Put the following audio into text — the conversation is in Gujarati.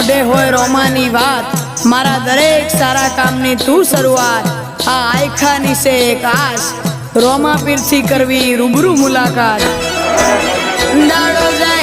મોઢે હોય રોમાની વાત, મારા દરેક સારા કામની તું શરૂઆત। આ આયખાની છે એક આસ, રોમા પીરથી કરવી રૂબરૂ મુલાકાત। દાડો જાય